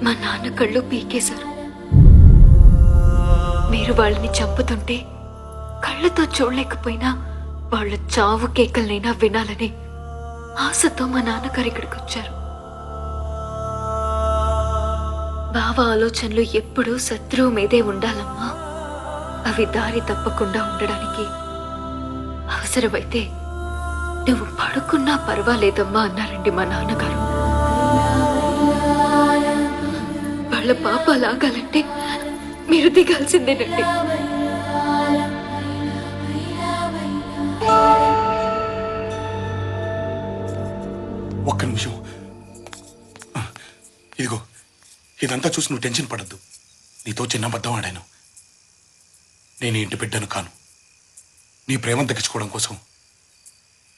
మా నాన్న కళ్ళు పీకేశారు. మీరు వాళ్ళని చంపుతుంటే కళ్ళతో చూడలేకపోయినా వాళ్ళ చావు కేకలనైనా వినాలని ఆశతో మా నాన్నగారు ఇక్కడికి వచ్చారు. బావ ఆలోచనలు ఎప్పుడూ శత్రువు మీదే ఉండాలమ్మా. అవి దారి తప్పకుండా ఉండడానికి అవసరమైతే నువ్వు పడుకున్నా పర్వాలేదమ్మా అన్నారండి మా నాన్నగారు. వాళ్ళ పాప లాగాలంటే మీరు దిగాల్సిందేనండి. ఒక్క నిమిషం. ఇదిగో, ఇదంతా చూసి నువ్వు టెన్షన్ పడద్దు. నీతో చిన్న అబద్ధం ఆడాను. నేను ఇంటి బిడ్డను కాను. నీ ప్రేమను దక్కించుకోవడం కోసం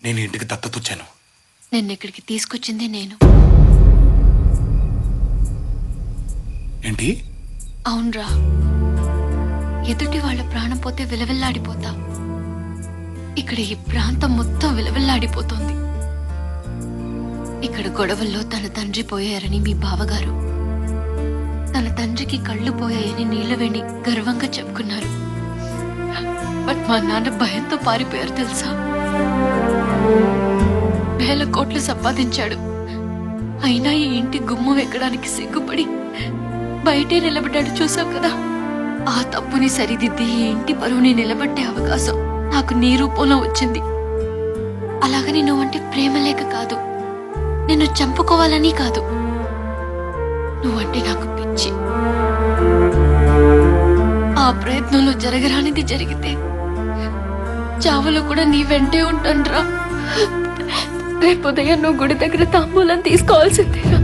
నేను ఇంటికి దత్తతొచ్చాను. నిన్న ఇక్కడికి తీసుకొచ్చింది నేను. ఏంటి? అవునరా, ఎదుటి వాళ్ళ ప్రాణం పోతే విలవిల్లాడిపోతా. ఇక్కడ ఈ ప్రాంతం మొత్తం విలవిల్లాడిపోతుంది. ఇక్కడ గొడవల్లో తన తండ్రి పోయారని మీ బావగారు, తన తండ్రికి కళ్ళు పోయాయని నీళ్ళవేణి గర్వంగా చెప్పుకున్నారు. బట్ మా నాన్న భయంతో పారిపోయారు తెలుసా. వేల కోట్లు సంపాదించాడు. అయినా ఈ ఇంటి గుమ్మం ఎక్కడానికి సిగ్గుపడి బయటే నిలబడ్డాడు. చూసావు కదా. ఆ తప్పుని సరిదిద్ది ఈ ఇంటి పరువుని నిలబట్టే అవకాశం నాకు నీ రూపంలో వచ్చింది. అలాగని నువ్వంటే ప్రేమ లేక కాదు, నిన్ను చంపుకోవాలని కాదు, నువ్వంటే నాకు పిచ్చి. ఆ ప్రయత్నంలో జరగరానిది జరిగితే చావులో కూడా నీ వెంటే ఉంటానురా. రేపు ఉదయం నువ్వు గుడి దగ్గర తాంబూలం తీసుకోవాల్సిందేరా.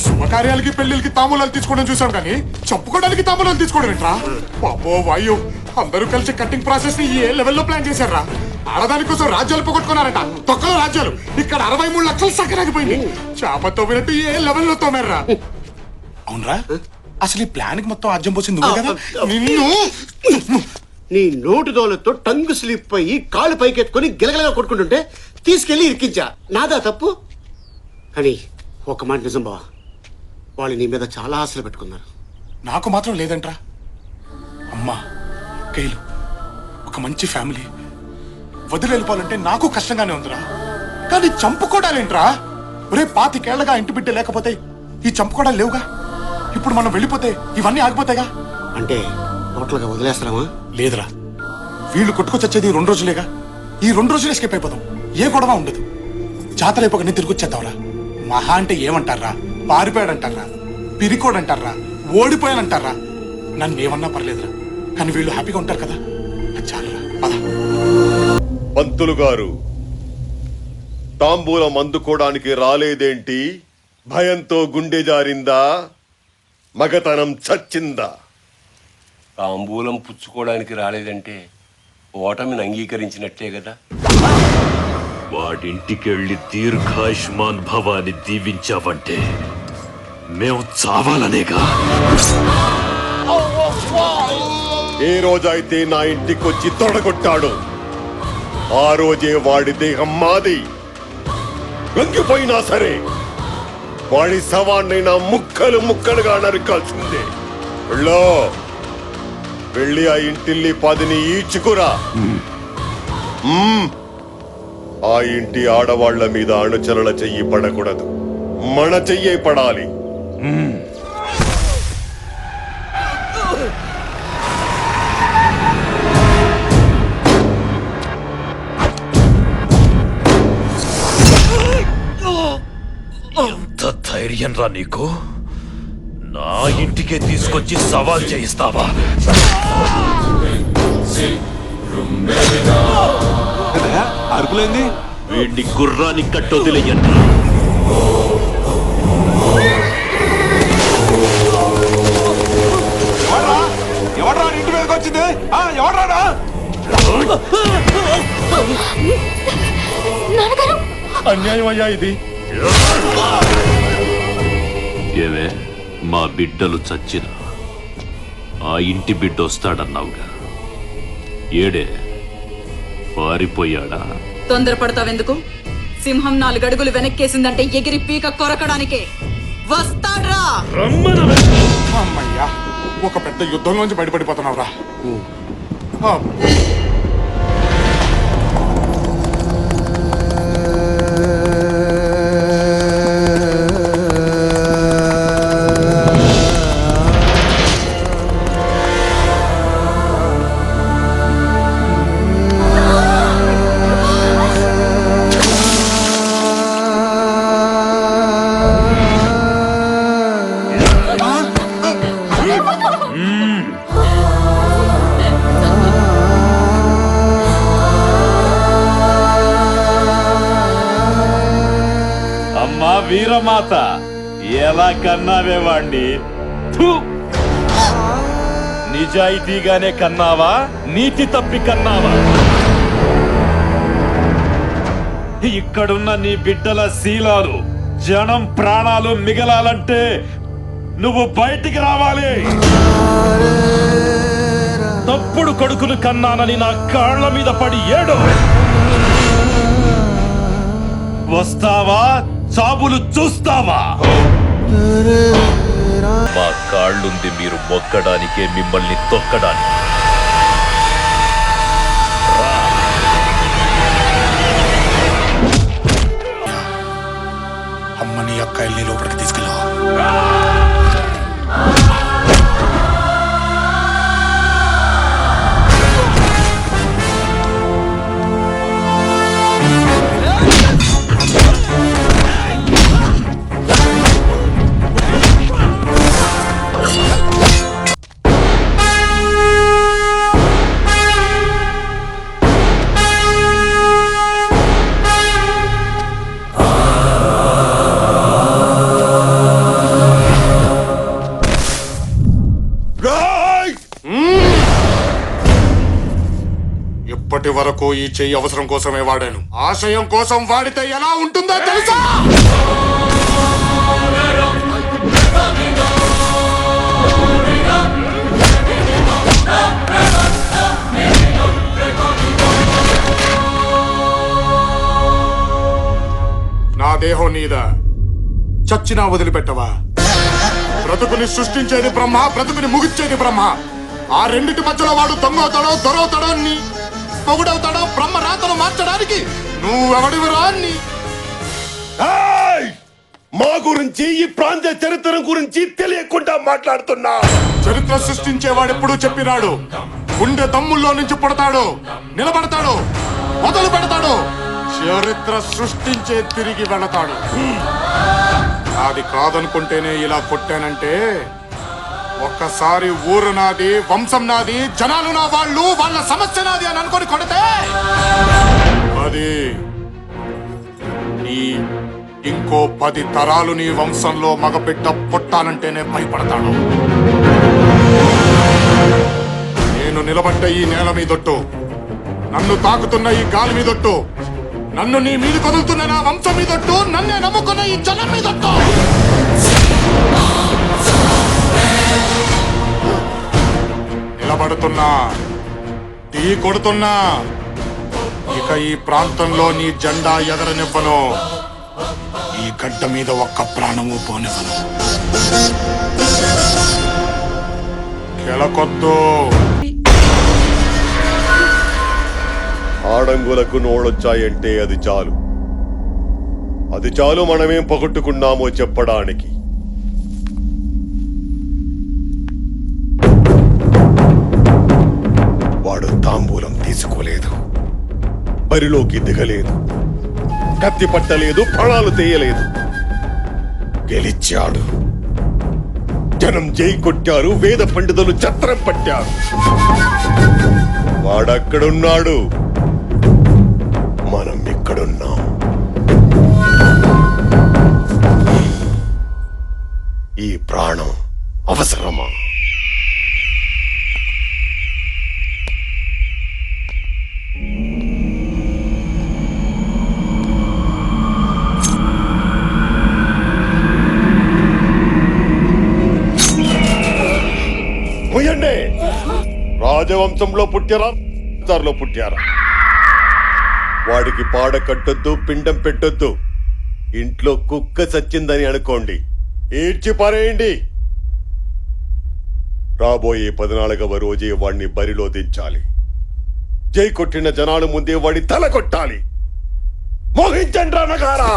శుభకార్యాలకి పెళ్లికి తాంబూలాలు తీసుకోవడం చూసాను, కానీ చంపుకోవడానికి తాంబూలాలు తీసుకోవడం ఏంట్రా? పాపో వాయు, అందరూ కలిసి కట్టింగ్ ప్రాసెస్ ని ఏ లెవెల్లో ప్లాన్ చేశారా? ఆడదాని కోసం రాజ్యాలు పోగొట్టుకున్నారట. తొక్కలో రాజ్యాలు. ఇక్కడ 63 లక్షలు సక్కరాగిపోయింది. చేప తోమినట్టు ఏ లెవెల్లో తోమారా? అవునరా, అసలు ఈ ప్లాన్ కి మొత్తం అర్జం పోసింది నువ్వే కదా. నిన్ను నీ నోటు దోలతో టంగ్ స్లిప్ అయ్యి కాళ్ళు పైకెత్తుకొని గిలగలగా కొట్టుకుంటుంటే తీసుకెళ్లి ఇరికించా. నాదా తప్పు? కానీ ఒక మాట నిజం బావా, వాళ్ళు నీ మీద చాలా ఆశలు పెట్టుకున్నారు. నాకు మాత్రం లేదంట్రా. అమ్మా, కైలు, ఒక మంచి ఫ్యామిలీ వదిలి వెళ్ళిపోవాలంటే నాకు కష్టంగానే ఉందిరా. కానీ చంపుకోవడాలేంట్రా? ఒరే, 25 ఏళ్లగా ఇంటి బిడ్డ లేకపోతే ఈ చంపుకోవడాలు లేవుగా. ఇప్పుడు మనం వెళ్ళిపోతే ఇవన్నీ ఆగిపోతాయిగా. అంటే టోటల్గా వదిలేస్తామా? లేదురా, వీళ్ళు కొట్టుకొచ్చేది 2 రోజులేగా. ఈ 2 రోజులు ఎస్కేప్ అయిపోతాం. ఏ గొడవ ఉండదు. జాతర అయిపోక తిరిగి వచ్చేద్దాంరా. మహా అంటే ఏమంటారా? పారిపోయాడంటారా? పిరికోడంటారా? ఓడిపోయానంటారా? నన్ను ఏమన్నా పర్లేదురా, కానీ వీళ్ళు హ్యాపీగా ఉంటారు కదా. చాలురా, పద. పంతులు గారు, తాంబూలం అందుకోవడానికి రాలేదేంటి? భయంతో గుండె జారిందా? మగతనం చచ్చిందా? తాంబూలం పుచ్చుకోవడానికి రాలేదంటే ఓటమిని అంగీకరించినట్లే కదా. వాడింటికెళ్ళి దీర్ఘాయుష్మాన్ భవాని దీవించావంటే మేము చావాలనేగా. ఏ రోజైతే నా ఇంటికొచ్చి తొడగొట్టాడు, ఆ రోజే వాడి దేహం మాది. లొంగిపోయినా సరే వాడి శవాన్నైనా ముక్కలు ముక్కలుగా నరకాల్సిందే. వెళ్ళి ఆ ఇంటిల్లి 10ని ఈడ్చుకురా. ఆ ఇంటి ఆడవాళ్ల మీద అణుచరల చెయ్యి పడకూడదు, మన చెయ్యే పడాలి. ఎంత ధైర్యం రా నీకు? నా ఇంటికే తీసుకొచ్చి సవాల్ చేయిస్తావా? అరుపులేంది? వీడిని గుర్రాన్ని కట్టొదిలేయండి. ఎవడ్రా ఇంటి మీదకి వచ్చింది? ఎవడ్రా? అన్యాయం అయ్యా ఇది. ఏవే, మా బిడ్డలు చచ్చిన ఆ ఇంటి బిడ్డ వస్తాడన్నావుగా, ఏడే పారిపోయాడా? తొందరపడతావెందుకు? సింహం 4 అడుగులు వెనక్కేసిందంటే ఎగిరి పీక కొరకడానికే. వస్తాడ్రా. అమ్మయ్యా, ఒక పెద్ద యుద్ధంలోంచి బయటపడిపోతున్నావురా. అమ్మా వీరమాత, ఎలా కన్నావే వాణ్ణి? థు! నిజాయితీగానే కన్నావా, నీతి తప్పి కన్నావా? ఇక్కడున్న నీ బిడ్డల శీలాలు, జనం ప్రాణాలు మిగలాలంటే నువ్వు బయటికి రావాలి. తప్పుడు కొడుకులు కన్నానని నా కాళ్ళ మీద పడి ఏడు. వస్తావా, చాబులు చూస్తావా? మా కాళ్ళుంది మీరు మొక్కడానికే, మిమ్మల్ని తొక్కడానికి. అమ్మని అక్క వెళ్ళి లోపలికి తీసుకెళ్ళా. ఇప్పటి వరకు ఈ చెయ్యి అవసరం కోసమే వాడాను. ఆశయం కోసం వాడితే ఎలా ఉంటుందో తెలుసా? నా దేహం నీదా, చచ్చినా వదిలిపెట్టవా? బ్రతుకుని సృష్టించేది బ్రహ్మ, బ్రతుకుని ముగిచ్చేది బ్రహ్మ. ఆ రెండిటి మధ్యలో వాడు దొంగవుతాడో దొరవుతాడో, నీ పొగుడవుతాడో, బ్రహ్మ రాతను మార్చడానికి నువ్వెవడివిరా? మా గురించి, ఈ ప్రాంత చరిత్ర గురించి తెలియకుండా మాట్లాడుతున్నా. చరిత్ర సృష్టించేవాడెప్పుడు చెప్పినాడు, గుండె దమ్ముల్లో నుంచి పుడతాడు, నిలబడతాడు, మొదలు పెడతాడు. చరిత్ర సృష్టించే తిరిగి వెళతాడు. అది కాదనుకుంటేనే ఇలా కొట్టానంటే, ఒక్కసారి ఊరు నాది, వంశం నాది, జనాలు నా వాళ్ళు, వాళ్ళ సమస్య నాది అని అనుకొని కొడితే అది ఈ ఇంకో 10 తరాలు నీ వంశంలో మగబిడ్డ పుట్టానంటేనే భయపడతాడు. నేను నిలబడ్డ ఈ నేల మీదొట్టు, నన్ను తాకుతున్న ఈ గాలి మీదొట్టు, నన్ను నీ మీద కదులుతున్న నా వంశం మీదొట్టు, నన్నే నమ్ముకున్న ఈ జనం మీదొట్టు. నిలబడుతున్నా, టీ కొడుతున్నా, ఇక ఈ ప్రాంతంలో నీ జెండా ఎగరనివ్వను. ఈ గడ్డ మీద ఒక్క ప్రాణము పోనివ్వను. కెలకొద్దు. ఆడంగులకు నోళ్ళొచ్చాయంటే అది చాలు. అది చాలు మనమేం పగొట్టుకున్నామో చెప్పడానికి. వాడు తాంబూలం తీసుకోలేదు, బరిలోకి దిగలేదు, కత్తి పట్టలేదు, ప్రాణాలు తీయలేదు. గెలిచాడు. జనం జై కొట్టారు, వేద పండితులు చత్రం పట్టారు. వాడక్కడున్నాడు, మనం ఇక్కడున్నాం. ఈ ప్రాణం అవసరమా? ముయ్యండి. రాజవంశంలో పుట్టారా, లో పుట్టారా? వాడికి పాడ కట్టొద్దు, పిండం పెట్టొద్దు. ఇంట్లో కుక్క చచ్చిందని అనుకోండి, ఈడ్చి పారేయండి. రాబోయే 14వ రోజే వాణ్ణి బరిలో దించాలి. జై కొట్టిన జనాల ముందే వాడి తల కొట్టాలి. మోహించండి రా నగారా.